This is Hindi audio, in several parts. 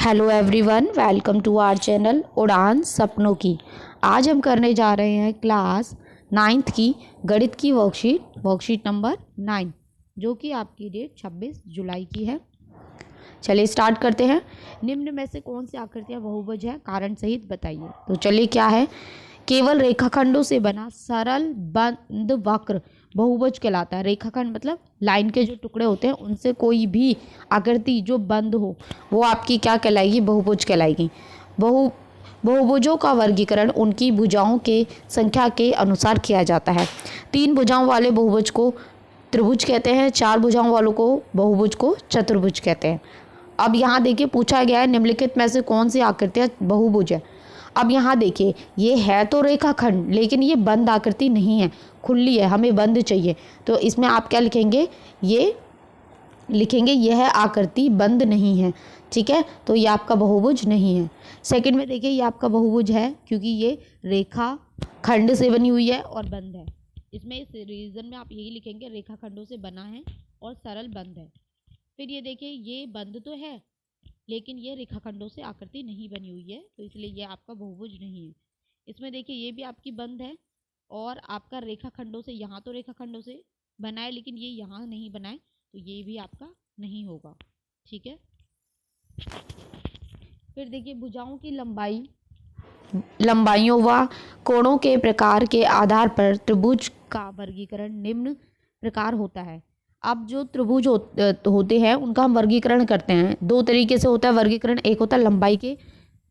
Hello everyone, welcome to our channel उड़ान सपनों की। आज हम करने जा रहे हैं क्लास 9th की गणित की वर्कशीट नंबर 9, जो कि आपकी डेट 26 जुलाई की है। चलिए स्टार्ट करते हैं। निम्न में से कौन सी आकृतियाँ बहुभुज है, कारण सहित बताइए। तो चलिए क्या है, केवल रेखाखंडों से बना सरल बंद वक्र बहुभुज कहलाता है। रेखाखंड मतलब लाइन के जो टुकड़े होते हैं उनसे कोई भी आकृति जो बंद हो वो आपकी क्या कहलाएगी, बहुभुज कहलाएगी। बहुभुजों का वर्गीकरण उनकी भुजाओं के संख्या के अनुसार किया जाता है। 3 भुजाओं वाले बहुभुज को त्रिभुज कहते हैं, 4 भुजाओं वालों को बहुभुज को चतुर्भुज कहते हैं। अब यहाँ देखिए पूछा गया है निम्नलिखित में से कौन सी आकृतियाँ बहुभुज है। अब यहाँ देखिए ये है तो रेखाखंड, लेकिन ये बंद आकृति नहीं है, खुली है, हमें बंद चाहिए। तो इसमें आप क्या लिखेंगे, ये लिखेंगे यह आकृति बंद नहीं है। ठीक है, तो ये आपका बहुभुज नहीं है। सेकंड में देखिए ये आपका बहुभुज है क्योंकि ये रेखा खंड से बनी हुई है और बंद है। इसमें इस रीजन में आप यही लिखेंगे रेखाखंडों से बना है और सरल बंद है। फिर ये देखिए ये बंद तो है लेकिन ये रेखाखंडों से आकृति नहीं बनी हुई है, तो इसलिए ये आपका बहुभुज नहीं है। इसमें देखिए ये भी आपकी बंद है और आपका रेखाखंडों से, यहाँ तो रेखाखंडों से बना है लेकिन ये यहाँ नहीं बना है, तो ये भी आपका नहीं होगा। ठीक है, फिर देखिए भुजाओं की लंबाइयों व कोणों के प्रकार के आधार पर त्रिभुज का वर्गीकरण निम्न प्रकार होता है। अब जो त्रिभुज होते हैं उनका हम वर्गीकरण करते हैं। 2 तरीके से होता है वर्गीकरण, एक होता है लंबाई के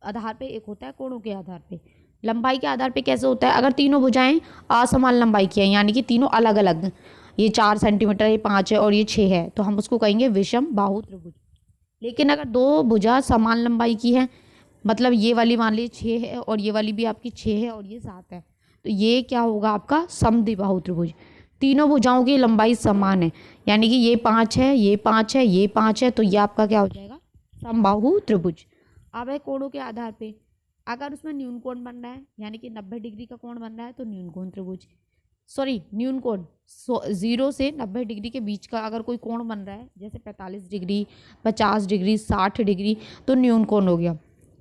आधार पे, एक होता है कोणों के आधार पे। लंबाई के आधार पे कैसे होता है, अगर तीनों भुजाएं असमान लंबाई की हैं, यानी कि तीनों अलग अलग, ये 4 सेंटीमीटर, ये 5 है और ये 6 है, तो हम उसको कहेंगे विषम बाहु त्रिभुज। लेकिन अगर 2 भुजा समान लंबाई की है, मतलब ये वाली मान लीजिए 6 है और ये वाली भी आपकी 6 है और ये 7 है, तो ये क्या होगा आपका समद्विबाहु त्रिभुज। तीनों भुजाओं की लंबाई समान है, यानी कि ये 5 है, ये 5 है, ये 5 है, तो ये आपका क्या हो जाएगा, समबाहु त्रिभुज। अब है कोणों के आधार पे, अगर उसमें न्यून कोण बन रहा है, यानी कि 90 डिग्री का कोण बन रहा है, तो न्यून कोण त्रिभुज। न्यून कोण 0 से 90 डिग्री के बीच का अगर कोई कोण बन रहा है, जैसे 45 डिग्री, 50 डिग्री, 60 डिग्री, तो न्यून कोण हो गया।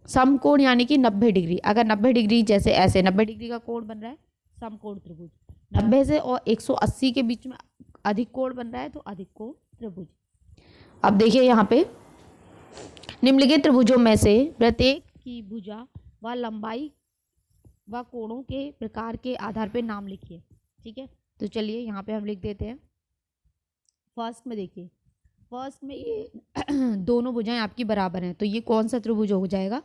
समकोण यानी कि 90 डिग्री, अगर 90 डिग्री जैसे ऐसे 90 डिग्री का कोण बन रहा है, समकोण त्रिभुज। 90 से और 180 के बीच में अधिक कोण बन रहा है, तो अधिक कोण त्रिभुज। अब देखिए यहाँ पे निम्नलिखित त्रिभुजों में से प्रत्येक की भुजा व लंबाई व कोणों के प्रकार के आधार पर नाम लिखिए। ठीक है, तो चलिए यहाँ पे हम लिख देते हैं। फर्स्ट में देखिए, फर्स्ट में ये दोनों भुजाएं आपकी बराबर हैं, तो ये कौन सा त्रिभुज हो जाएगा,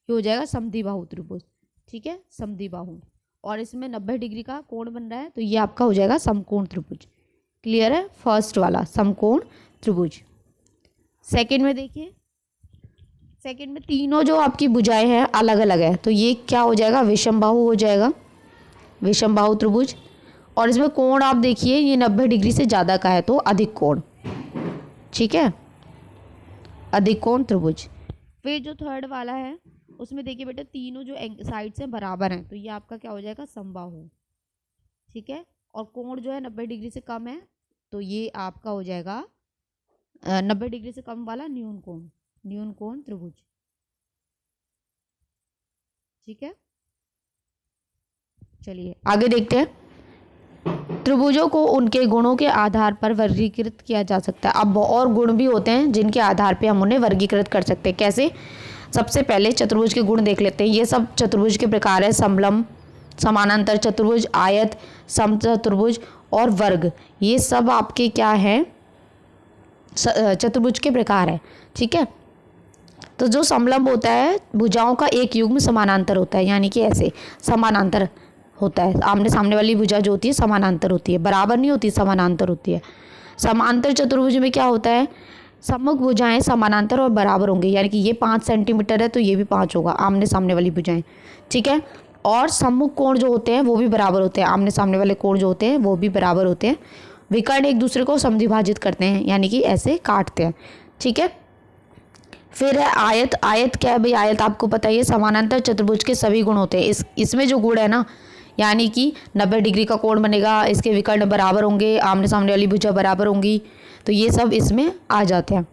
ये हो जाएगा समद्विबाहु त्रिभुज। ठीक है, समद्विबाहु, और इसमें 90 डिग्री का कोण बन रहा है, तो ये आपका हो जाएगा समकोण त्रिभुज। क्लियर है, फर्स्ट वाला समकोण त्रिभुज। सेकंड में देखिए, सेकंड में तीनों जो आपकी भुजाएं हैं अलग अलग है, तो ये क्या हो जाएगा, विषमबाहु हो जाएगा, विषमबाहु त्रिभुज। और इसमें कोण आप देखिए ये 90 डिग्री से ज़्यादा का है, तो अधिक कोण। ठीक है, अधिक कोण त्रिभुज। फिर जो थर्ड वाला है उसमें देखिए बेटा तीनों जो साइड से बराबर हैं, तो ये आपका क्या हो जाएगा, समबाहु। ठीक है, और कोण जो है 90 डिग्री से कम है, तो ये आपका हो जाएगा 90 डिग्री से कम वाला न्यून कोण, न्यून कोण त्रिभुज। ठीक है, चलिए आगे देखते हैं। त्रिभुजों को उनके गुणों के आधार पर वर्गीकृत किया जा सकता है। अब और गुण भी होते हैं जिनके आधार पे हम उन्हें वर्गीकृत कर सकते हैं। कैसे, सबसे पहले चतुर्भुज के गुण देख लेते हैं। ये सब चतुर्भुज के प्रकार है, समलंब, समानांतर चतुर्भुज, आयत, समचतुर्भुज और वर्ग। ये सब आपके क्या है, चतुर्भुज के प्रकार है। ठीक है, तो जो समलंब होता है, भुजाओं का एक युग्म समानांतर होता है, यानी कि ऐसे समानांतर होता है। आमने सामने वाली भुजा जो होती है समानांतर होती है, बराबर नहीं होती, समानांतर होती है। समांतर चतुर्भुज में क्या होता है, सम्मुख भुजाएं समानांतर और बराबर होंगे, यानी कि ये 5 सेंटीमीटर है तो ये भी 5 होगा, आमने सामने वाली भुजाएं। ठीक है, और सम्मुख कोण जो होते हैं वो भी बराबर होते हैं, आमने सामने वाले कोण जो होते हैं वो भी बराबर होते हैं। विकर्ण एक दूसरे को समद्विभाजित करते हैं, यानी कि ऐसे काटते हैं। ठीक है, फिर है आयत। आयत क्या है भाई, आयत आपको पता ही है, समानांतर चतुर्भुज के सभी गुण होते हैं। इसमें जो गुण है ना, यानी कि 90 डिग्री का कोण बनेगा, इसके विकर्ण बराबर होंगे, आमने सामने वाली भुजा बराबर होंगी, तो ये सब इसमें आ जाते हैं।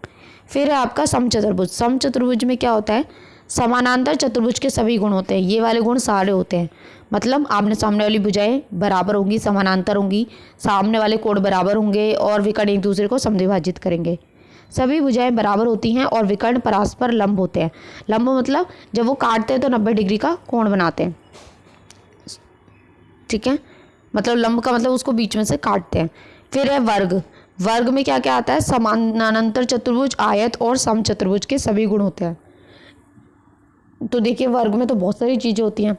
फिर है आपका समचतुर्भुज। समचतुर्भुज में क्या होता है, समानांतर चतुर्भुज के सभी गुण होते हैं। ये वाले गुण सारे होते हैं, मतलब आमने सामने वाली भुजाएं बराबर होंगी, समानांतर होंगी, सामने वाले कोण बराबर होंगे और विकर्ण एक दूसरे को समद्विभाजित करेंगे। सभी भुजाएं बराबर होती हैं और विकर्ण परस्पर लंब होते हैं। लंब मतलब जब वो काटते हैं तो 90 डिग्री का कोण बनाते हैं, ठीक है। मतलब लंब का मतलब उसको बीच में से काटते हैं। फिर है वर्ग। वर्ग में क्या क्या आता है, समानांतर चतुर्भुज, आयत और समचतुर्भुज के सभी गुण होते हैं। तो देखिए वर्ग में तो बहुत सारी चीज़ें होती हैं,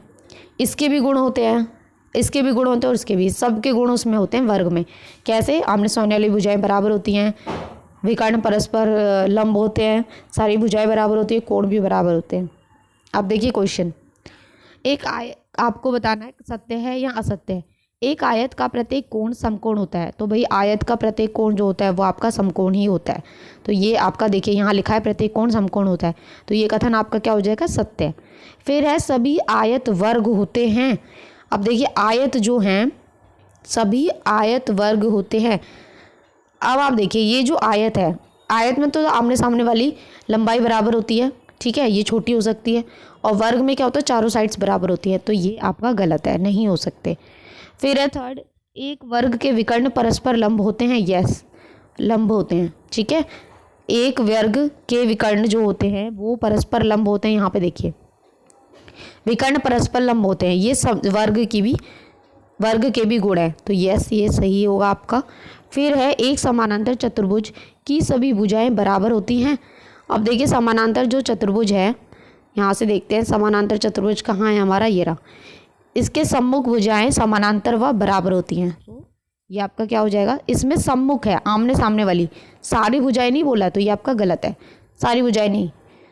इसके भी गुण होते हैं, इसके भी गुण होते हैं और इसके भी, सबके गुण उसमें होते हैं वर्ग में। कैसे, आमने सामने वाली भुजाएं बराबर होती हैं, विकर्ण परस्पर लंब होते हैं, सारी भुजाएं बराबर होती है, कोण भी बराबर होते हैं। अब देखिए क्वेश्चन, एक आपको बताना है सत्य है या असत्य है। एक आयत का प्रत्येक कोण समकोण होता है। तो भाई आयत का प्रत्येक कोण जो होता है वो आपका समकोण ही होता है। तो ये आपका देखिए यहाँ लिखा है प्रत्येक कोण समकोण होता है, तो ये कथन आपका क्या हो जाएगा, सत्य है। फिर है सभी आयत वर्ग होते हैं। अब देखिए आयत जो हैं, सभी आयत वर्ग होते हैं। अब आप देखिए ये जो आयत है, आयत में तो आमने सामने वाली लंबाई बराबर होती है, ठीक है, ये छोटी हो सकती है। और वर्ग में क्या होता है, चारों साइड्स बराबर होती है, तो ये आपका गलत है, नहीं हो सकते। फिर है थर्ड, एक वर्ग के विकर्ण परस्पर लंब होते हैं। यस, लंब होते हैं, ठीक है। एक वर्ग के विकर्ण जो होते हैं वो परस्पर लंब होते हैं। यहाँ पे देखिए विकर्ण परस्पर लंब होते हैं, ये सब वर्ग के भी गुण है, तो यस ये सही होगा आपका। फिर है एक समानांतर चतुर्भुज की सभी भुजाएं बराबर होती हैं। अब देखिए समानांतर जो चतुर्भुज है, यहाँ से देखते हैं समानांतर चतुर्भुज कहाँ है हमारा, ये रहा। इसके सम्मुख भुजाएं समानांतर व बराबर होती हैं। तो ये आपका क्या हो जाएगा, इसमें सम्मुख है, आमने सामने वाली, सारी भुजाएं नहीं बोला, तो ये आपका गलत है, सारी भुजाएं नहीं,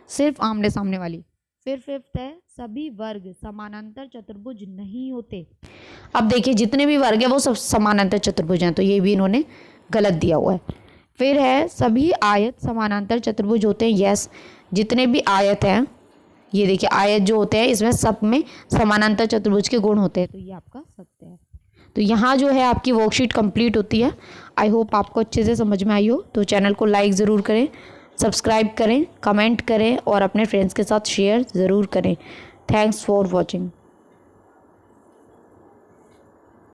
सिर्फ आमने सामने वाली। फिर फिफ्थ है सभी वर्ग समानांतर चतुर्भुज नहीं होते। अब देखिए जितने भी वर्ग है वो सब समानांतर चतुर्भुज हैं, तो ये भी इन्होंने गलत दिया हुआ है। फिर है सभी आयत समानांतर चतुर्भुज होते हैं। यस, जितने भी आयत हैं, ये देखिए आयत जो होते हैं इसमें सब में समानांतर चतुर्भुज के गुण होते हैं, तो ये आपका सत्य है। तो यहाँ जो है आपकी वर्कशीट कंप्लीट होती है। आई होप आपको अच्छे से समझ में आई हो। तो चैनल को लाइक ज़रूर करें, सब्सक्राइब करें, कमेंट करें और अपने फ्रेंड्स के साथ शेयर ज़रूर करें। Thanks for watching.